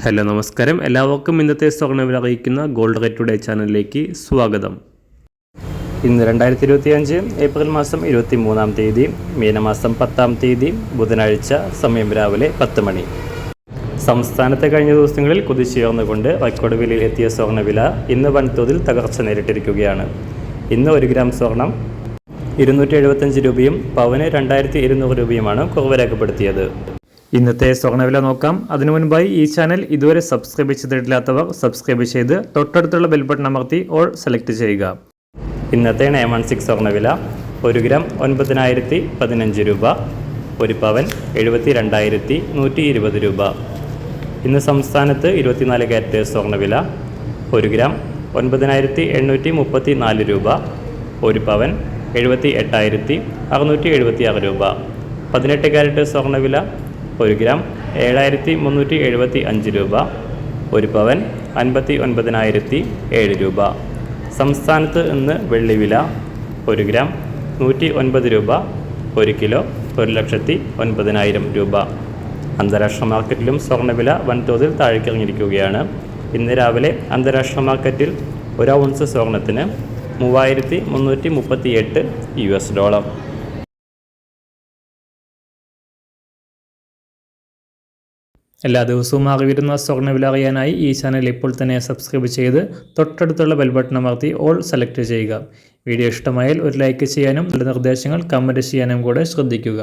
Hello നമസ്കാരം, എല്ലാവർക്കും ഇന്നത്തെ സ്വർണ്ണവില അറിയിക്കുന്ന ഗോൾഡ് റേറ്റ് ടുഡേ ചാനലിലേക്ക് സ്വാഗതം. ഇന്ന് 2025 ഏപ്രിൽ മാസം 23-ാം തീയതി, മീനമാസം 10-ാം തീയതി, ബുധനാഴ്ച. സമയം രാവിലെ 10 മണി. സംസ്ഥാനത്തെ കഴിഞ്ഞ ദിവസങ്ങളിൽ കുതിച്ചുയർന്നുകൊണ്ട് റെക്കോർഡ് വിലയിൽ എത്തിയ സ്വർണ്ണവില ഇന്ന് വൻതോതിൽ തകർച്ച നേരിട്ടിരിക്കുകയാണ്. ഇന്ന് 1 ഗ്രാം സ്വർണം 275 രൂപയും പവന് 2200 രൂപയുമാണ് കുറവ് രേഖപ്പെടുത്തിയത്. ഇന്നത്തെ സ്വർണ്ണവില നോക്കാം. അതിനു മുൻപായി ഈ ചാനൽ ഇതുവരെ സബ്സ്ക്രൈബ് ചെയ്തിട്ടില്ലാത്തവർ സബ്സ്ക്രൈബ് ചെയ്ത് തൊട്ടടുത്തുള്ള ബെൽ ബട്ടൺ അമർത്തി ഓൾ സെലക്ട് ചെയ്യുക. ഇന്നത്തെ 916 സ്വർണ്ണവില 1 ഗ്രാം 9015 രൂപ, 1 പവൻ 72120 രൂപ. ഇന്ന് സംസ്ഥാനത്ത് 24 കാരറ്റ് സ്വർണ്ണവില 1 ഗ്രാം 9834 രൂപ, 1 പവൻ 78676 രൂപ. 18 കാരറ്റ് സ്വർണ്ണവില 1 ഗ്രാം 7375 രൂപ, 1 പവൻ 59007 രൂപ. സംസ്ഥാനത്ത് ഇന്ന് വെള്ളിവില 1 ഗ്രാം 109 രൂപ, 1 കിലോ 1,09,000 രൂപ. അന്താരാഷ്ട്ര മാർക്കറ്റിലും സ്വർണ്ണവില വൻതോതിൽ താഴേക്കിറങ്ങിയിരിക്കുകയാണ്. ഇന്ന് രാവിലെ അന്താരാഷ്ട്ര മാർക്കറ്റിൽ 1 ഔൺസ് സ്വർണ്ണത്തിന് $3338. എല്ലാ ദിവസവും അറിവിരുന്ന സ്വർണ്ണവില അറിയാനായി ഈ ചാനൽ ഇപ്പോൾ തന്നെ സബ്സ്ക്രൈബ് ചെയ്ത് തൊട്ടടുത്തുള്ള ബെൽ ബട്ടൺ അമർത്തി ഓൾ സെലക്ട് ചെയ്യുക. വീഡിയോ ഇഷ്ടമായാൽ ഒരു ലൈക്ക് ചെയ്യാനും നല്ല നിർദ്ദേശങ്ങൾ കമൻറ്റ് ചെയ്യാനും കൂടെ ശ്രദ്ധിക്കുക.